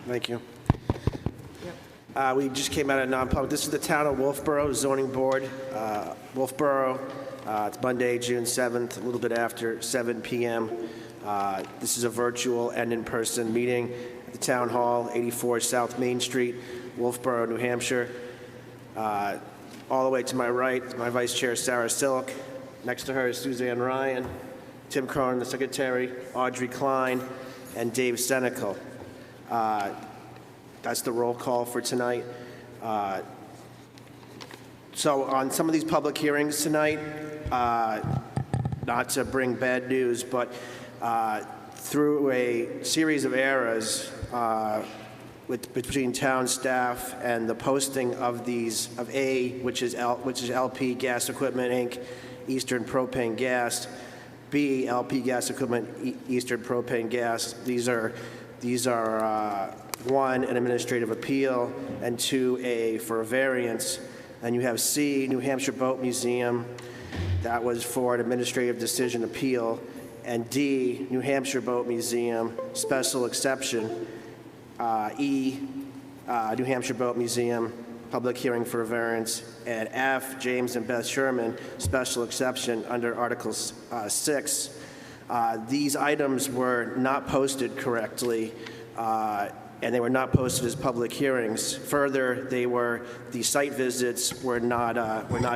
Thank you. We just came out of non-public. This is the Town of Wolfeboro Zoning Board. Wolfeboro, it's Monday, June 7th, a little bit after 7 p.m. This is a virtual and in-person meeting at the Town Hall, 84 South Main Street, Wolfeboro, New Hampshire. All the way to my right is my Vice Chair, Sarah Silk. Next to her is Suzanne Ryan, Tim Cronin, the Secretary, Audrey Klein, and Dave Senecal. That's the roll call for tonight. So on some of these public hearings tonight, not to bring bad news, but through a series of errors between town staff and the posting of these, of A, which is LP Gas Equipment, Inc., Eastern Propane Gas, B, LP Gas Equipment, Eastern Propane Gas. These are one, an administrative appeal, and two, A, for a variance. And you have C, New Hampshire Boat Museum. That was for an administrative decision appeal. And D, New Hampshire Boat Museum, special exception. E, New Hampshire Boat Museum, public hearing for a variance. And F, James and Beth Sherman, special exception under Article 6. These items were not posted correctly, and they were not posted as public hearings. Further, the site visits were not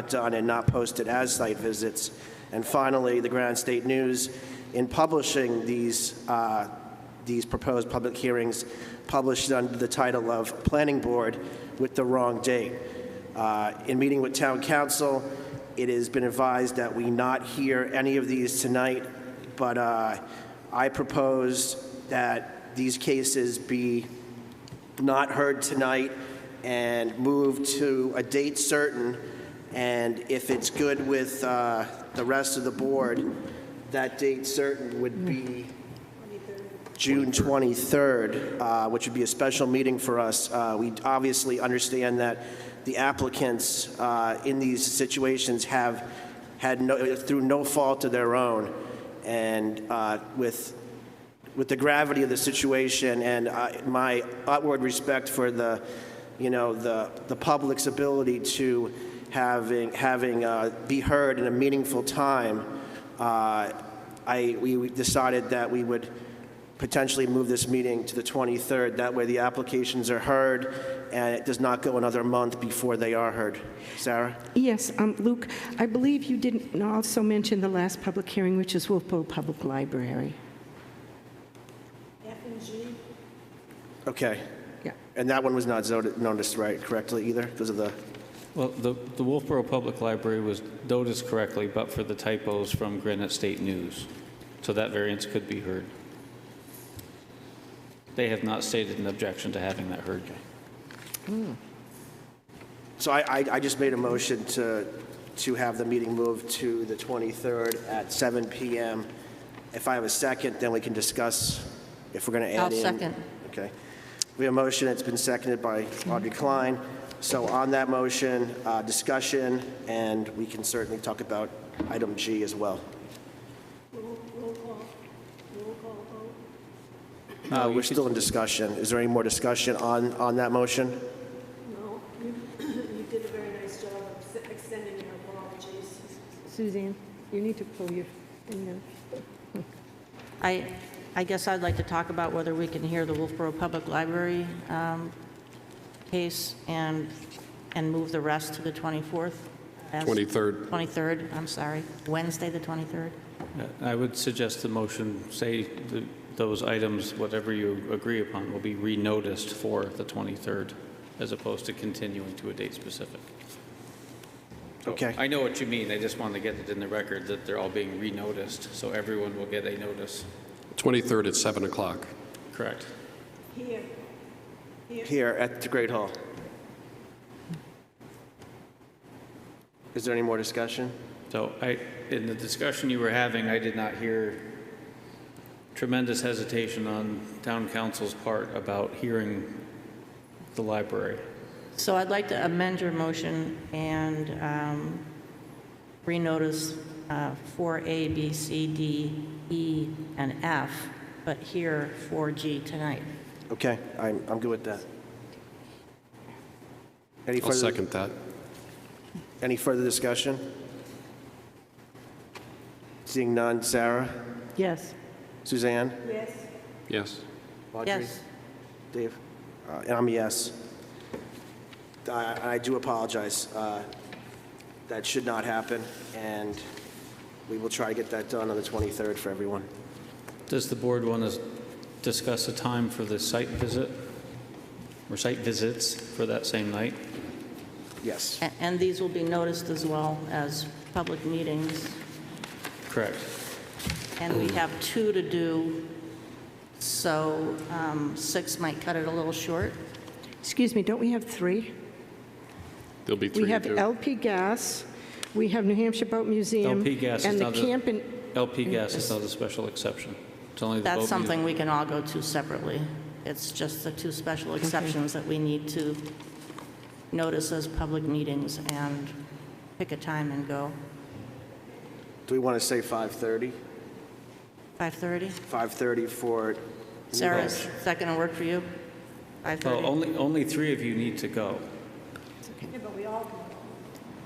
done and not posted as site visits. And finally, the Granite State News, in publishing these proposed public hearings, published under the title of Planning Board with the wrong date. In meeting with Town Council, it has been advised that we not hear any of these tonight, but I propose that these cases be not heard tonight and moved to a date certain, and if it's good with the rest of the board, that date certain would be June 23rd, which would be a special meeting for us. We obviously understand that the applicants in these situations have had through no fault of their own, and with the gravity of the situation and my outward respect for the public's ability to having be heard in a meaningful time, we decided that we would potentially move this meeting to the 23rd. That way the applications are heard and it does not go another month before they are heard. Sarah? Yes, Luke, I believe you didn't also mention the last public hearing, which is Wolfeboro Public Library. Okay. Yeah. And that one was not noticed correctly either because of the... Well, the Wolfeboro Public Library was noticed correctly, but for the typos from Granite State News. So that variance could be heard. They have not stated an objection to having that heard. So I just made a motion to have the meeting moved to the 23rd at 7 p.m. If I have a second, then we can discuss if we're going to add in. I'll second. Okay. We have a motion. It's been seconded by Audrey Klein. So on that motion, discussion, and we can certainly talk about item G as well. We're still in discussion. Is there any more discussion on that motion? No. You did a very nice job of extending your apologies. Suzanne, you need to pull your finger. I guess I'd like to talk about whether we can hear the Wolfeboro Public Library case and move the rest to the 24th. 23rd. 23rd, I'm sorry. Wednesday, the 23rd. I would suggest the motion say those items, whatever you agree upon, will be renoticed for the 23rd, as opposed to continuing to a date specific. Okay. I know what you mean. I just want to get it in the record that they're all being renoticed, so everyone will get a notice. 23rd at 7 o'clock. Correct. Here at the Great Hall. Is there any more discussion? So in the discussion you were having, I did not hear tremendous hesitation on town council's part about hearing the library. So I'd like to amend your motion and renotice 4A, B, C, D, E, and F, but hear 4G tonight. Okay, I'm good with that. Any I'll further, second that. any further discussion? Seeing none. Sarah? Yes. Suzanne? Yes, Yes. Audrey? Yes. Dave? And I'm a yes. I do apologize. That should not happen, and we will try to get that done on the 23rd for everyone. Does the board want to discuss a time for the site visit or site visits for that same night? Yes. And these will be noticed as well as public meetings. Correct. And we have 2 to do, so 6 might cut it a little short. Excuse me, don't we have 3? There'll be 3 We to have do. LP Gas, we have New Hampshire Boat Museum. LP Gas is and the not a- camp and LP gas is not a special exception. It's only the boat. That's something we can all go to separately. It's just the 2 special exceptions that we need to notice as public meetings and pick a time and go. Do we want to say 5:30? 5:30? 5:30 for... Sarah, is that going to work for you? Well, 5:30? only 3 of you need to go. yeah, but we all can.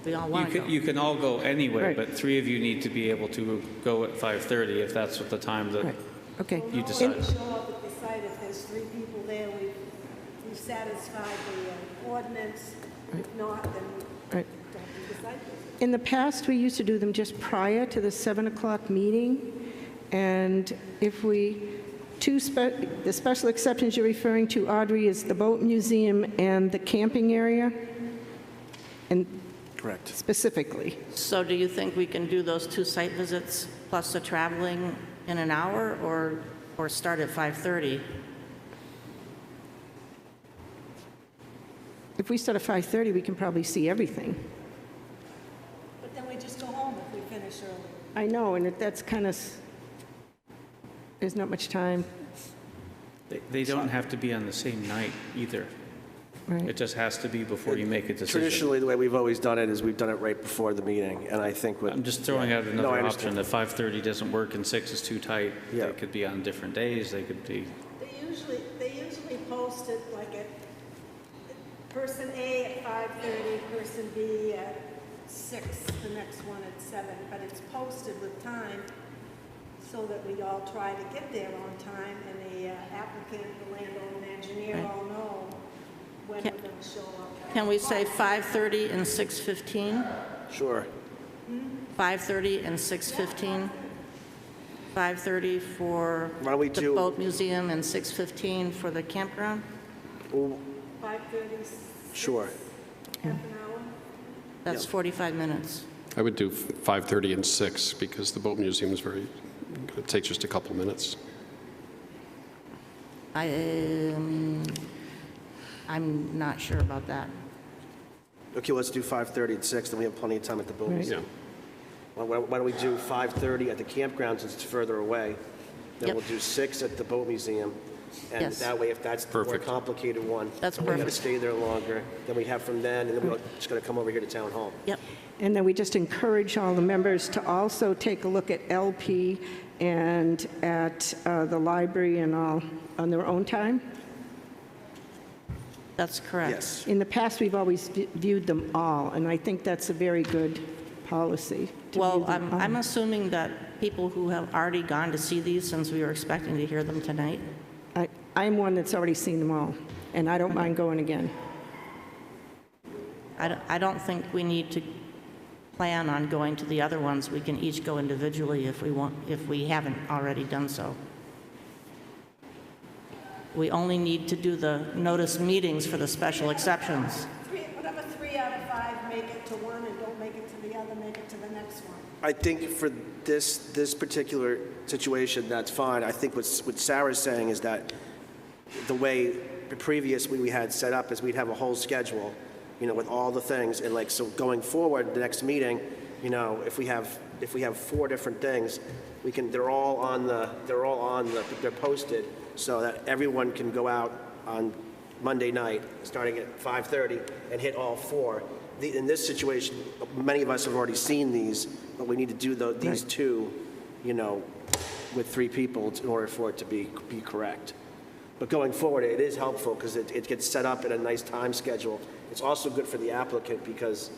We all want to go. You can all go anyway, Right. but 3 of you need to be able to go at 5:30 if that's what the time that Right, okay. you decide. We'll show up at the site if there's 3 people there. We've satisfied the ordinance. If not, then Right. don't do the site visit. In the past, we used to do them just prior to the 7 o'clock meeting, and if we, the special exceptions you're referring to, Audrey, is the boat museum and the camping area, and Correct. specifically. So do you think we can do those 2 site visits plus the traveling in an hour, or start at 5:30? If we start at 5:30, we can probably see everything. But then we just go home if we finish early. I know, and that's kind of, there's not much time, They don't have to be on the same night either. right? It just has to be before you make a decision. Traditionally, the way we've always done it is we've done it right before the meeting, and I think with... I'm just throwing out No, I another understand. option. If 5:30 doesn't work and 6 is too tight, Yeah. they could be on different days, they could be, They usually post it like at person A at 5:30, person B at 6, the next one at 7, but it's posted with time so that we all try to get there on time, and the applicant, the landowner, and engineer Right. all know when Can- we're going to show up. Can we say 5:30 and 6:15? Sure. 5:30 and 6:15? 5:30 for Why don't we the do- boat museum and 6:15 for the campground? 5:30, Sure. half an hour? That's 45 minutes. I would do 5:30 and 6 because the boat museum is it takes just a couple minutes. I'm not sure about that. Okay, let's do 5:30 and 6, then we have plenty of time at the boat Right. museum. Why don't we do 5:30 at the campground since it's further away? Then Yep. we'll do 6 at the boat museum. And Yes. that way, if that's the more Perfect. complicated one, That's and we got to perfect. stay there longer, then we have from then, and then we're just going to come over here to town hall. Yep. And then we just encourage all the members to also take a look at LP and at the library and all on their own time. That's correct. Yes. In the past, we've always viewed them all, and I think that's a very good policy. to Well, view them all. I'm assuming that people who have already gone to see these, since we were expecting to hear them tonight, I'm one that's already seen them all, and I don't mind going again. I don't think we need to plan on going to the other ones. We can each go individually if we want, if we haven't already done so. We only need to do the notice meetings for the special exceptions. Whatever 3 out of 5 make it to one and don't make it to the other, make it to the next one. I think for this particular situation, that's fine. I think what Sarah's saying is that the way previously we had set up is we'd have a whole schedule, with all the things, and so going forward, the next meeting, if we have 4 different things, they're posted so that everyone can go out on Monday night, starting at 5:30, and hit all 4. In this situation, many of us have already seen these, but we need to do these 2, with 3 people in order for it to be correct. But going forward, it is helpful because it gets set up in a nice time schedule. It's also good for the applicant because,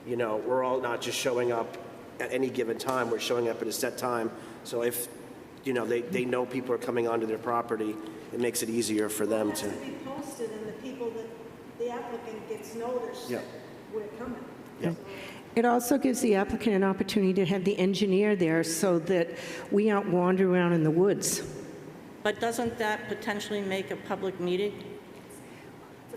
you know, we're all not just showing up at any given time, we're showing up at a set time. So if, you know, they know people are coming onto their property, it makes it easier for them It has to. to be posted, and the people that, the applicant gets noticed Yeah. that we're coming. Yeah. It also gives the applicant an opportunity to have the engineer there so that we aren't wandering around in the woods. But doesn't that potentially make a public meeting?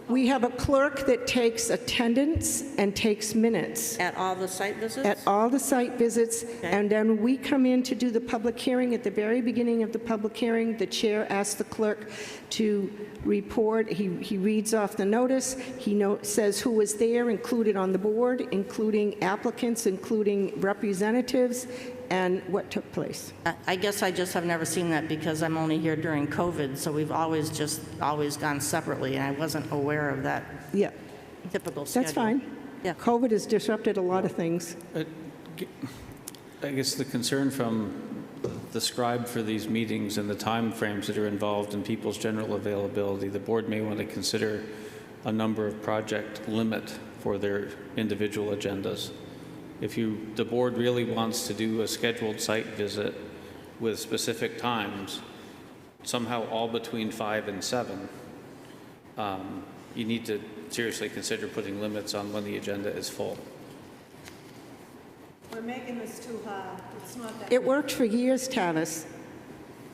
We have a clerk that takes attendance and takes minutes At all the site visits? at all the site visits, and then we come in to do the public hearing. At the very beginning of the public hearing, the chair asks the clerk to report. He reads off the notice. He says who was there, included on the board, including applicants, including representatives, and what took place. I guess I just have never seen that because I'm only here during COVID, so we've always gone separately, and I wasn't aware of that Yeah, typical schedule. that's fine. Yeah. COVID has disrupted a lot of things. I guess the concern from the scribe for these meetings and the time frames that are involved in people's general availability, the board may want to consider a number of project limit for their individual agendas. If the board really wants to do a scheduled site visit with specific times, somehow all between 5 and 7, you need to seriously consider putting limits on when the agenda is full. We're making this too hard. It's not that. It worked for years, Tavis.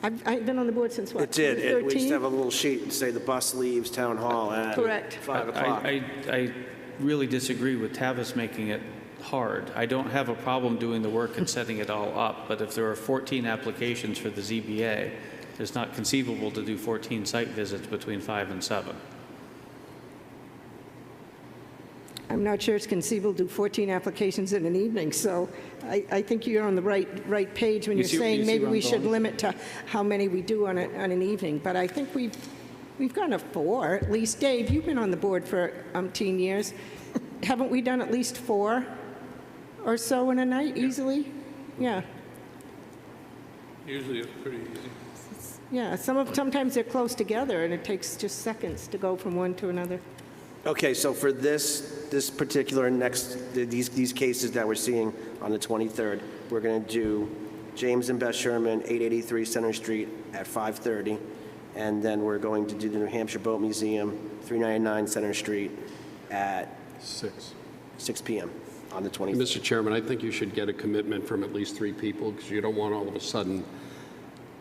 I've been on the board since what? It did. We used 2013? to have a little sheet and say the bus leaves town hall at Correct. 5 o'clock. I really disagree with Tavis making it hard. I don't have a problem doing the work and setting it all up, but if there are 14 applications for the ZBA, it's not conceivable to do 14 site visits between 5 and 7. I'm not sure it's conceivable to do 14 applications in an evening, so I think you're on the right page when You you're see saying maybe where I'm we should going? limit to how many we do on an evening. But I think we've gone to 4, at least. Dave, you've been on the board for umpteen years. Haven't we done at least 4 or so in a night easily? Yeah. Usually it's pretty easy. Yeah, sometimes they're close together, and it takes just seconds to go from one to another. Okay, so for this particular these cases that we're seeing on the 23rd, we're going to do James and Beth Sherman, 883 Center Street at 5:30, and then we're going to do the New Hampshire Boat Museum, 399 Center Street at 6 p.m. on the 23rd. Mr. Chairman, I think you should get a commitment from at least 3 people, because you don't want all of a sudden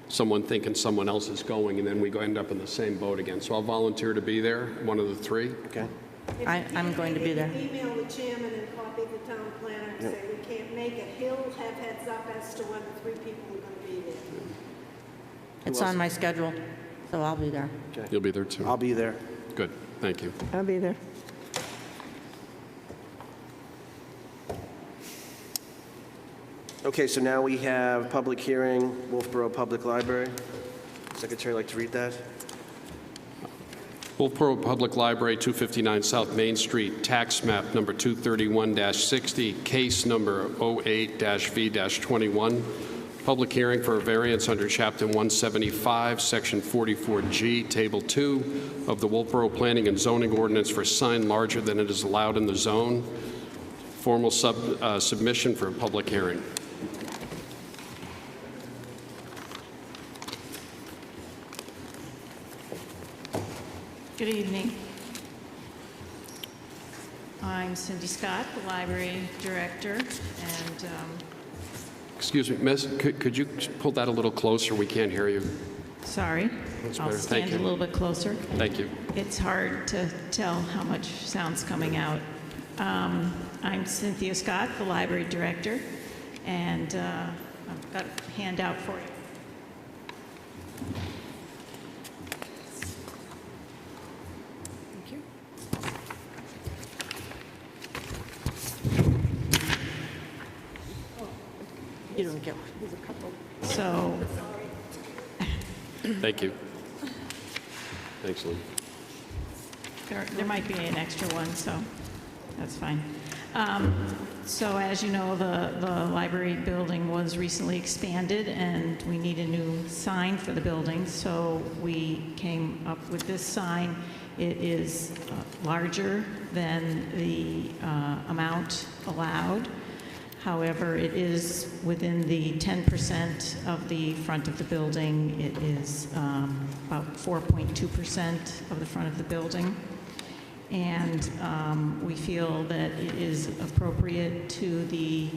someone thinking someone else is going, and then we end up in the same boat again. So I'll volunteer to be there, one of the 3. Okay. I'm going to be there. If you email the chairman and copy the town planner and say we can't make it, he'll have heads up as to when the 3 people are going to be there. It's on my schedule, so I'll be there. You'll be there, too. I'll be there. Good, thank you. I'll be there. Okay, so now we have public hearing, Wolfeboro Public Library. Secretary, like to read that? Wolfeboro Public Library, 259 South Main Street, tax map number 231-60, case number 08-V-21. Public hearing for a variance under Chapter 175, Section 44G, Table 2 of the Wolfeboro Planning and Zoning Ordinance for sign larger than it is allowed in the zone. Formal submission for a public hearing. Good evening. I'm Cindy Scott, the library director, and Excuse me, miss, could you pull that a little closer? We can't hear you. sorry, That's I'll better. Thank stand a you. little bit closer. Thank you. It's hard to tell how much sound's coming out. I'm Cynthia Scott, the library director, and I've got a handout for you. Thank you. You don't get So Thank you. Thanks, Lynn. there might be an extra one, so that's fine. So as you know, the library building was recently expanded, and we need a new sign for the building, so we came up with this sign. It is larger than the amount allowed. However, it is within the 10% of the front of the building. It is about 4.2% of the front of the building. And we feel that it is appropriate to the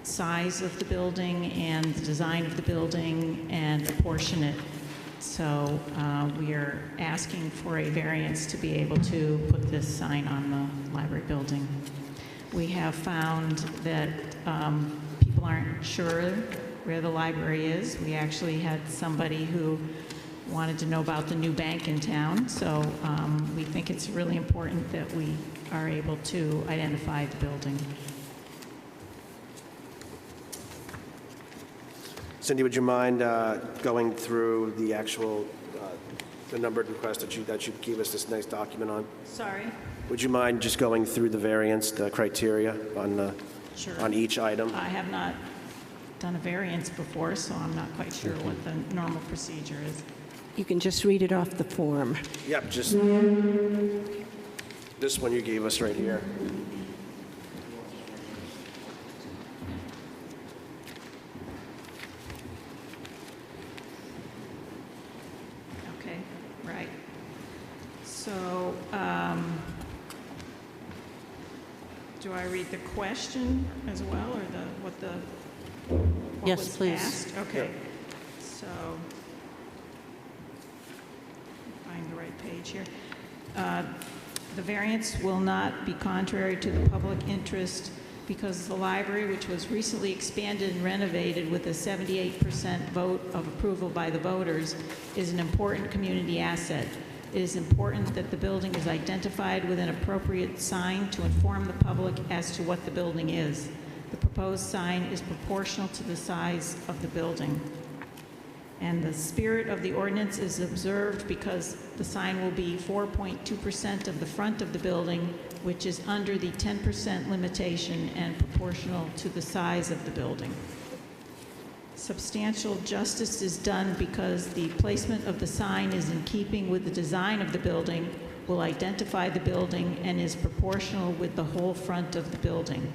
size of the building and the design of the building and proportionate. So we are asking for a variance to be able to put this sign on the library building. We have found that people aren't sure where the library is. We actually had somebody who wanted to know about the new bank in town, so we think it's really important that we are able to identify the building. Cindy, would you mind going through the actual, the numbered request that you gave us this nice document on? Sorry? Would you mind just going through the variance, the criteria Sure. on each item? I have not done a variance before, so I'm not quite sure what the normal procedure is. You can just read it off the form. Yep, just this one you gave us right here. Okay, right. So, do I read the question as well, or what Yes, was please. asked? Okay. So, find the right page here. The variance will not be contrary to the public interest because the library, which was recently expanded and renovated with a 78% vote of approval by the voters, is an important community asset. It is important that the building is identified with an appropriate sign to inform the public as to what the building is. The proposed sign is proportional to the size of the building. And the spirit of the ordinance is observed because the sign will be 4.2% of the front of the building, which is under the 10% limitation and proportional to the size of the building. Substantial justice is done because the placement of the sign is in keeping with the design of the building, will identify the building, and is proportional with the whole front of the building.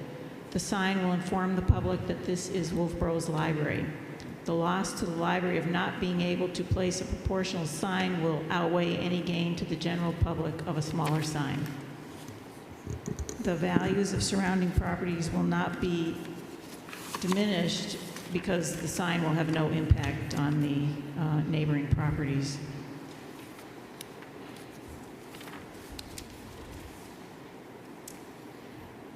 The sign will inform the public that this is Wolfeboro's library. The loss to the library of not being able to place a proportional sign will outweigh any gain to the general public of a smaller sign. The values of surrounding properties will not be diminished because the sign will have no impact on the neighboring properties.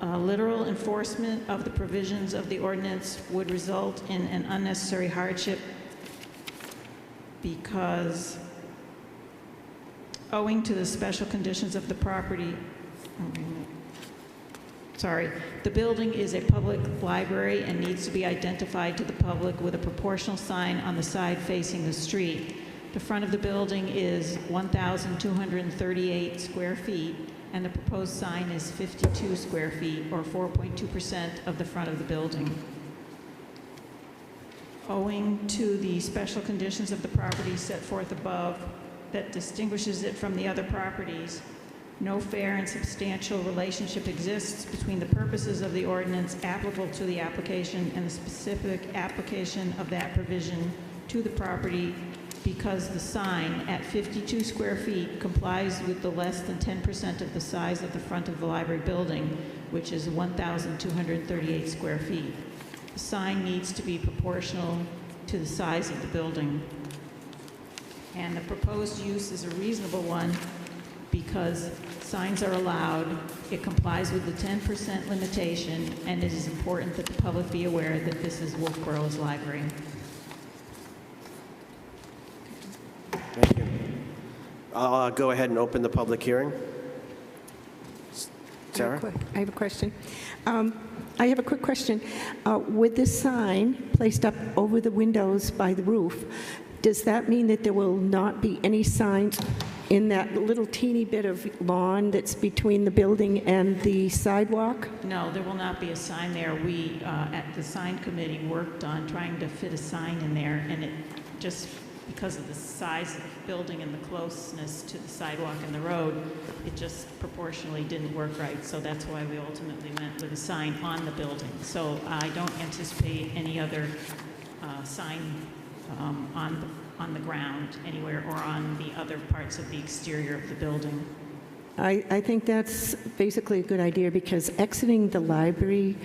Literal enforcement of the provisions of the ordinance would result in an unnecessary hardship because owing to the special conditions of the property, the building is a public library and needs to be identified to the public with a proportional sign on the side facing the street. The front of the building is 1,238 square feet, and the proposed sign is 52 square feet, or 4.2% of the front of the building. Owing to the special conditions of the property set forth above that distinguishes it from the other properties, no fair and substantial relationship exists between the purposes of the ordinance applicable to the application and the specific application of that provision to the property because the sign at 52 square feet complies with the less than 10% of the size of the front of the library building, which is 1,238 square feet. The sign needs to be proportional to the size of the building. And the proposed use is a reasonable one because signs are allowed, it complies with the 10% limitation, and it is important that the public be aware that this is Wolfeboro's library. Thank you. I'll go ahead and open the public hearing. Sarah? I have a question. I have a quick question. With this sign placed up over the windows by the roof, does that mean that there will not be any signs in that little teeny bit of lawn that's between the building and the sidewalk? No, there will not be a sign there. We, at the sign committee, worked on trying to fit a sign in there, and it just, because of the size of the building and the closeness to the sidewalk and the road, it just proportionally didn't work right. So that's why we ultimately went with a sign on the building. So I don't anticipate any other sign on the ground anywhere or on the other parts of the exterior of the building. I think that's basically a good idea, because exiting the library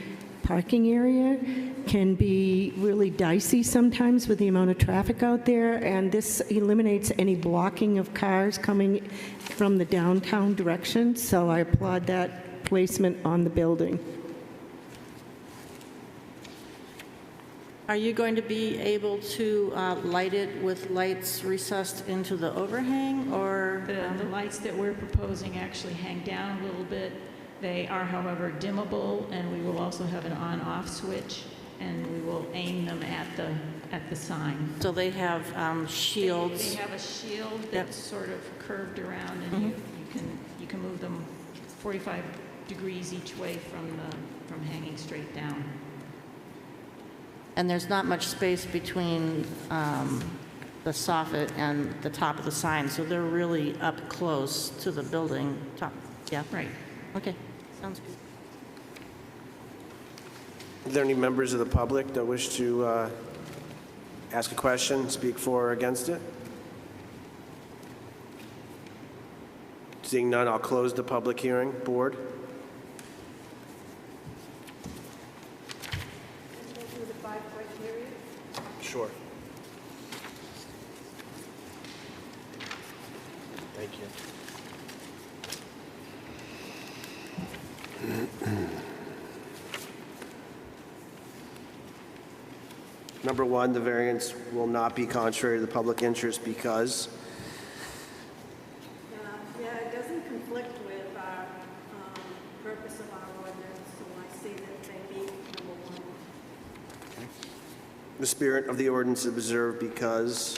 parking area can be really dicey sometimes with the amount of traffic out there, and this eliminates any blocking of cars coming from the downtown direction, so I applaud that placement on the building. Are you going to be able to light it with lights recessed into the overhang, or? The lights that we're proposing actually hang down a little bit. They are, however, dimmable, and we will also have an on-off switch, and we will aim them at the sign. So they have shields? They have a shield that's sort of curved around, and you can move them 45 degrees each way from hanging straight down. And there's not much space between the soffit and the top of the sign, so they're really up close to the building top. Yeah, Right. okay, sounds good. Are there any members of the public that wish to ask a question, speak for or against it? Seeing none, I'll close the public hearing. Board? Go through the 5 criteria. Sure. Thank you. Number 1, the variance will not be contrary to the public interest because Yeah, it doesn't conflict with our purpose of our ordinance, so I see that they meet number 1. the spirit of the ordinance is observed because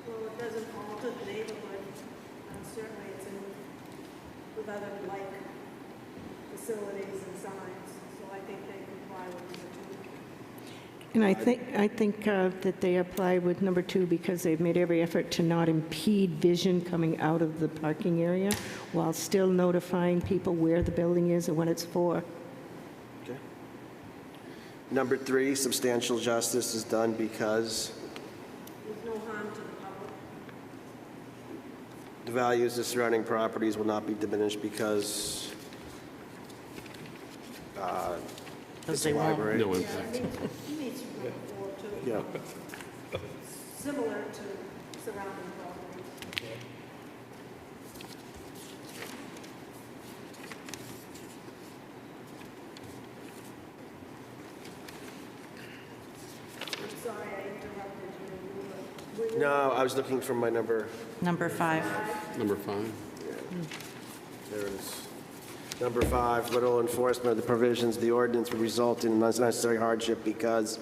Well, it doesn't alter the neighborhood. Certainly it's in with other like facilities and signs, so I think they comply with number 2. And I think that they apply with number 2 because they've made every effort to not impede vision coming out of the parking area while still notifying people where the building is and what it's for. Okay. Number 3, substantial justice is done because There's no harm to the public. the values of surrounding properties will not be diminished because it's a they won't. library. No impact. He meets number 4 too. Yeah. Similar to surrounding properties. I'm sorry I interrupted you. Were you- No, I was looking for my number. Number 5. Number 5. There it is. Number 5, literal enforcement of the provisions of the ordinance would result in unnecessary hardship because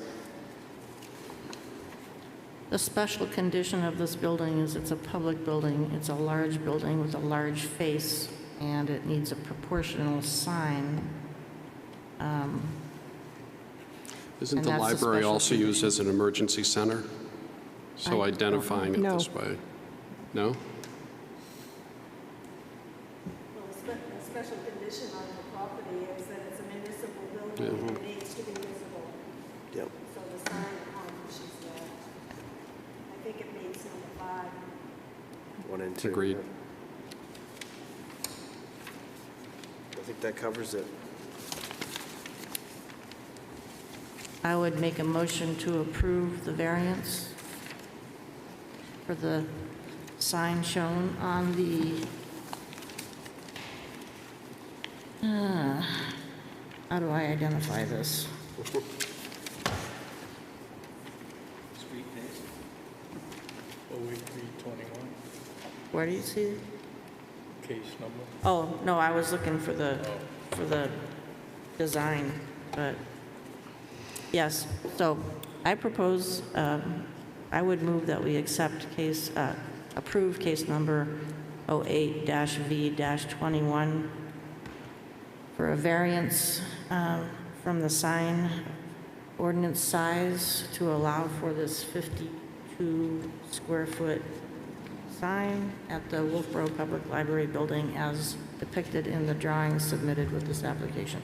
The special condition of this building is it's a public building. It's a large building with a large face, and it needs a proportional sign. Isn't And the that's the library special also used as an emergency center? So I don't identifying it know. this way? No? Well, the special condition on the property is that it's a municipal building and it needs to be visible. Yep. So the sign accomplishes that. I think it meets number 5. 1 and 2. Agreed. I think that covers it. I would make a motion to approve the variance for the sign shown on the, how do I identify this? Street names. 08321, Where do you see it? case number. Oh, no, I was looking for the design, but, yes. So I propose I would move that we approve case number 08-V-21 for a variance from the sign ordinance size to allow for this 52 square foot sign at the Wolfeboro Public Library building as depicted in the drawings submitted with this application.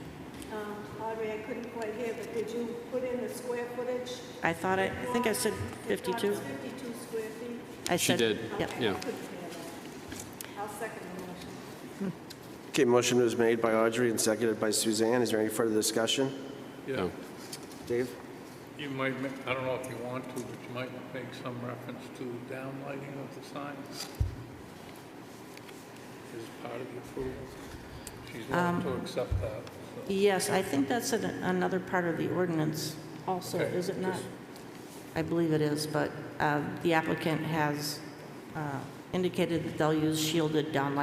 Audrey, I couldn't quite hear, but did you put in the square footage? I think I said 52. 52 square feet? I She said, did. Yep. Yeah. I couldn't hear that. I'll second the motion. Okay, motion was made by Audrey and seconded by Suzanne. Is there any further discussion? Yeah, No. Dave? you might, I don't know if you want to, but you might make some reference to downlighting of the sign as part of the approval. She's willing to accept that. So. yes, I think that's another part of the ordinance also, Okay, is it not? just- I believe it is, but the applicant has indicated that they'll use shielded down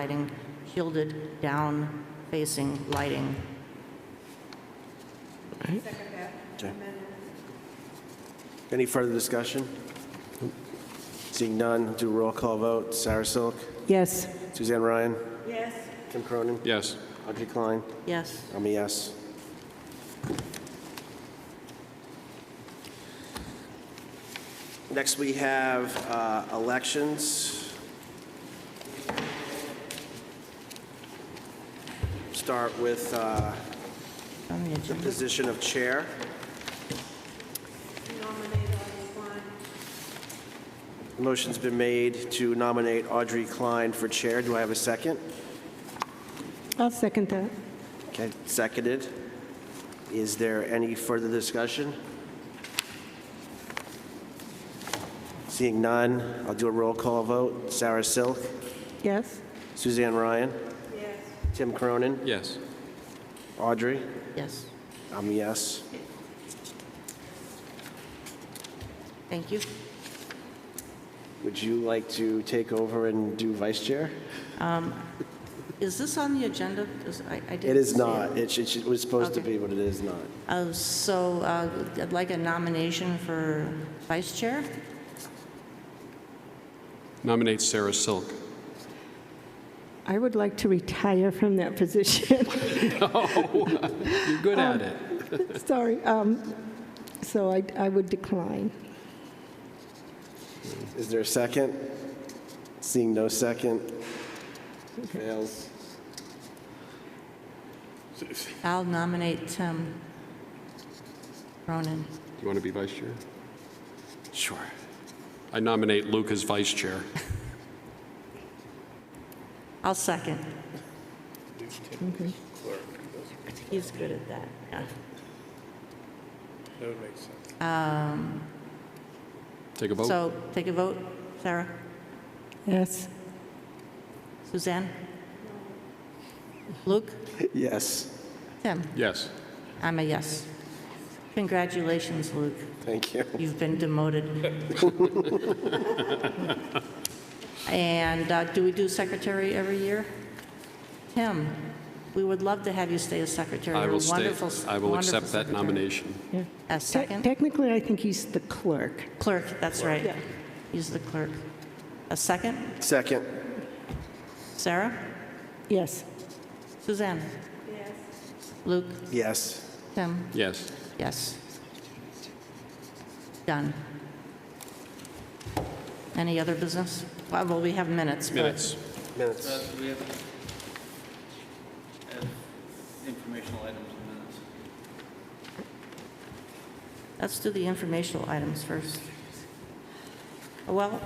facing lighting. Second that Okay. amendment. Any further discussion? Seeing none, do a roll call vote. Sarah Silk, Yes. Suzanne Ryan, Yes, Tim Cronin, Yes. Audrey Klein. Yes. I'm a yes. Next, we have elections. Start with On the the agenda. position of chair. nominate Audrey Klein. Motion's been made to nominate Audrey Klein for chair. Do I have a second? I'll second that. Okay, seconded. Is there any further discussion? Seeing none, I'll do a roll call vote. Sarah Silk, Yes? Suzanne Ryan, Yes, Tim Cronin, Yes. Audrey. Yes. I'm a yes. Thank you. Would you like to take over and do vice chair? Is this on the agenda? I It didn't is see not. It was supposed to Okay. be, but it is not. So I'd like a nomination for vice chair. Nominate Sarah Silk. I would like to retire from that position. You're good at it. Sorry. So I would decline. Is there a second? Seeing no second. Fails. I'll nominate Tim Cronin. Do you want to be vice chair? Sure. I nominate Luke as vice chair. I'll second. Okay. He's good at that. Yeah. That would make sense. Take a vote. So take a vote. Sarah? Yes. Suzanne? Luke? Yes. Tim? Yes. I'm a yes. Congratulations, Luke. Thank you. You've been demoted. And do we do secretary every year? Tim, we would love to have you stay as secretary. I You're a will stay. wonderful, I will wonderful accept that secretary. nomination. Yeah. A second? Technically, I think he's the clerk. Clerk, that's right. Yeah. He's the clerk. A second? Second. Sarah? Yes. Suzanne? yes. Luke? Yes. Tim? Yes. Yes. Done. Any other business? Well, we have minutes. but- Minutes. Minutes. We have informational items and minutes. Let's do the informational items first. Well,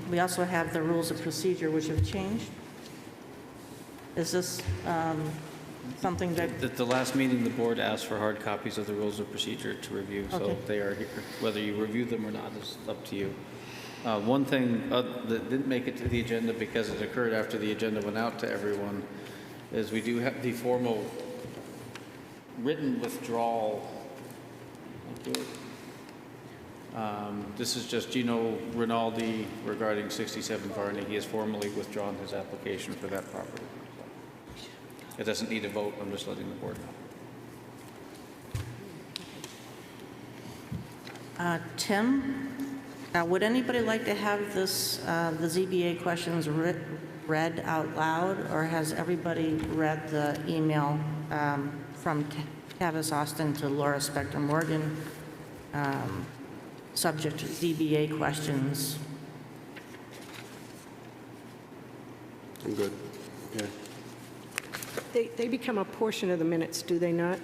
we also have the rules of procedure, which have changed. Is this something that, At the last meeting, the board asked for hard copies of the rules of procedure to review, so Okay. they are here. Whether you review them or not is up to you. One thing that didn't make it to the agenda because it occurred after the agenda went out to everyone is we do have the formal written withdrawal. This is just Gino Rinaldi regarding 67 Varney. He has formally withdrawn his application for that property. It doesn't need a vote, I'm just letting the board know. Tim, Would anybody like to have this, the ZBA questions read out loud, or has everybody read the email from Tavis Austin to Laura Spector Morgan, subject to ZBA questions? I'm good. They become a portion of the minutes, do they not?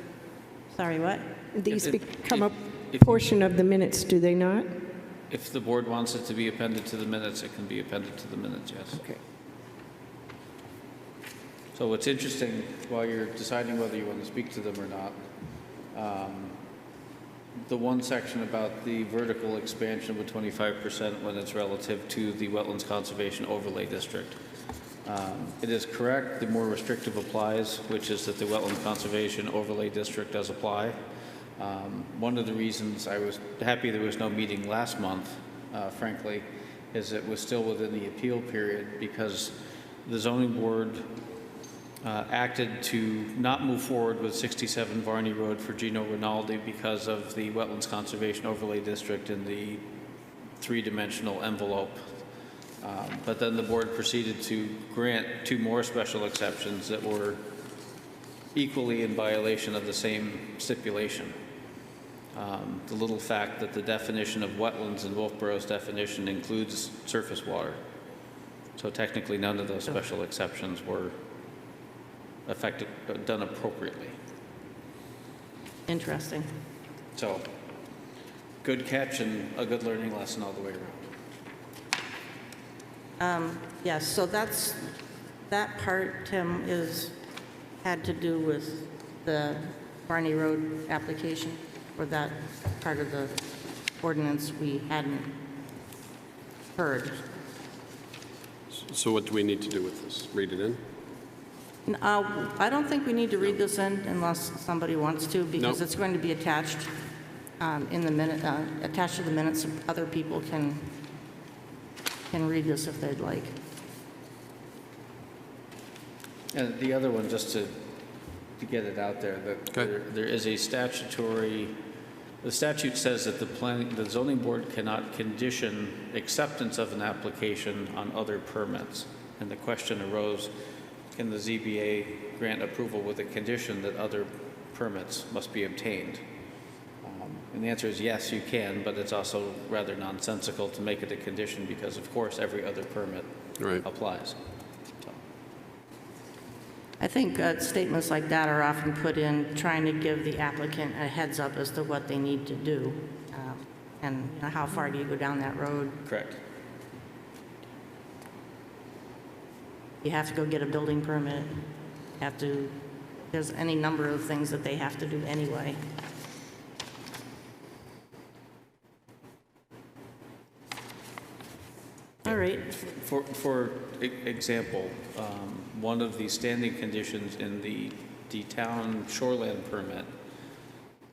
Sorry, what? These become a if- portion of the minutes, do they not? If the board wants it to be appended to the minutes, it can be appended to the minutes, yes. Okay. So what's interesting, while you're deciding whether you want to speak to them or not, the one section about the vertical expansion of 25% when it's relative to the Wetlands Conservation Overlay District. It is correct, the more restrictive applies, which is that the Wetland Conservation Overlay District does apply. One of the reasons I was happy there was no meeting last month, frankly, is it was still within the appeal period because the zoning board acted to not move forward with 67 Varney Road for Gino Rinaldi because of the Wetlands Conservation Overlay District in the three-dimensional envelope. But then the board proceeded to grant 2 more special exceptions that were equally in violation of the same stipulation. The little fact that the definition of wetlands in Wolfeboro's definition includes surface water. So technically none of those special exceptions were done appropriately. Interesting. So good catch and a good learning lesson all the way around. Yes, so that part, Tim, had to do with the Barney Road application, or that part of the ordinance we hadn't heard. So what do we need to do with this? Read it in? I don't think we need to read this in unless somebody wants to, because Nope. it's going to be attached in the minute, attached to the minutes. So other people can read this if they'd like. And the other one, just to get it out there, that Okay. there is a statutory, the statute says that the zoning board cannot condition acceptance of an application on other permits. And the question arose, can the ZBA grant approval with a condition that other permits must be obtained? And the answer is yes, you can, but it's also rather nonsensical to make it a condition because, of course, every other permit Right. applies. So, I think statements like that are often put in trying to give the applicant a heads up as to what they need to do, and how far do you go down that road. correct. You have to go get a building permit, there's any number of things that they have to do anyway. All right, For example, one of the standing conditions in the town shoreland permit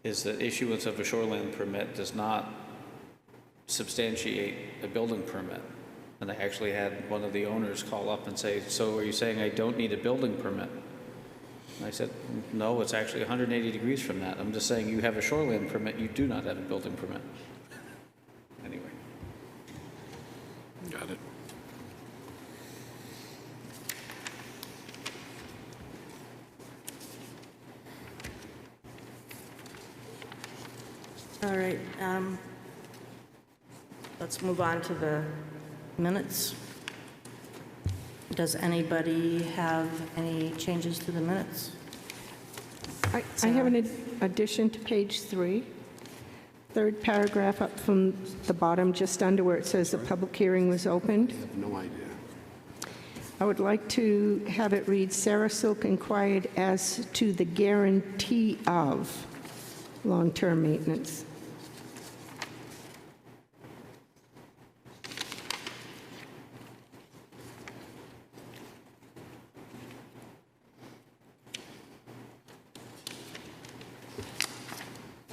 is that issuance of a shoreland permit does not substantiate a building permit. And I actually had one of the owners call up and say, so are you saying I don't need a building permit? And I said, no, it's actually 180 degrees from that. I'm just saying you have a shoreland permit, you do not have a building permit. Anyway. Got it. all right. Let's move on to the minutes. Does anybody have any changes to the minutes? I have an addition to page 3. Third paragraph up from the bottom, just under where it says the public hearing was opened. I have no idea. I would like to have it read, Sarah Silk inquired as to the guarantee of long-term maintenance.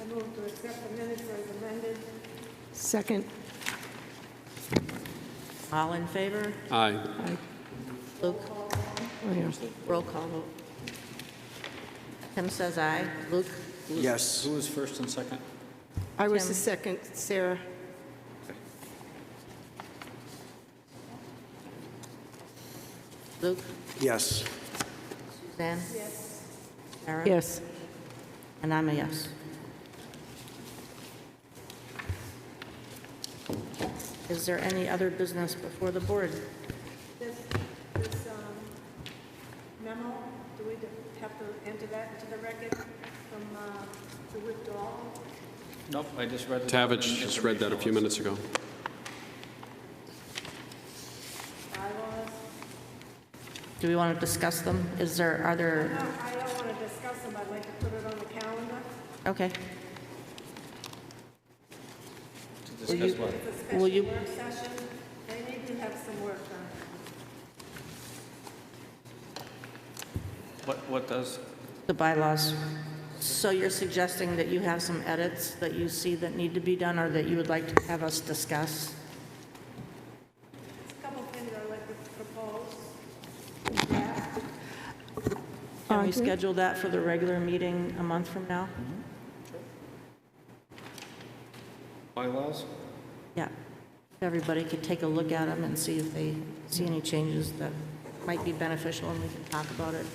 I move to accept the minutes as amended. Second. All in favor? Aye. Luke, Oh, yeah. roll call vote. Tim says aye. Luke? Yes. Who was first and second? I was Tim. the second, Sarah. Luke? Yes. Suzanne? Yes. Sarah? Yes. And I'm a yes. Is there any other business before the board? This memo, do we have to enter that into the record from the withdrawal? Nope, I just read it. Tavish just read that a few minutes ago. Bylaws? Do we want to discuss them? Are No, there, I don't want to discuss them, I'd like to put it on the calendar. okay. To discuss what? It's a Will you- special work session, they need to have some work done. What does? The bylaws. So you're suggesting that you have some edits that you see that need to be done or that you would like to have us discuss? There's a couple things I'd like to propose. Yeah. Can we Audrey? schedule that for the regular meeting a month from now? Bylaws? Yeah. Everybody could take a look at them and see if they see any changes that might be beneficial, and we can talk about it.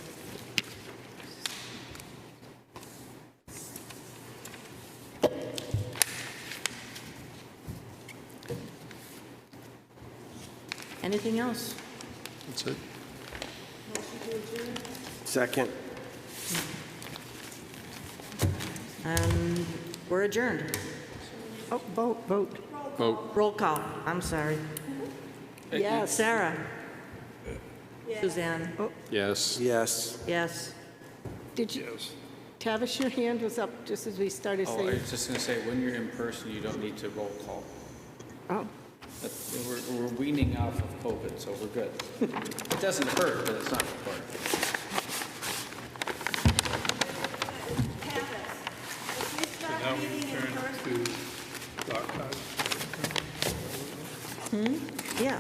Anything else? That's it. Second. We're adjourned. Oh, vote. Vote. Roll call. I'm sorry. Yes. Sarah? Suzanne? Yes. Yes. Yes. Did you, Tavish, your hand was up just as we started Oh, I saying. was just going to say, when you're in person, you don't need to roll call. Oh, We're weaning off of COVID, so we're good. It doesn't hurt, but it's not required. If we start Now we meeting in turn person, to the archives. Yeah.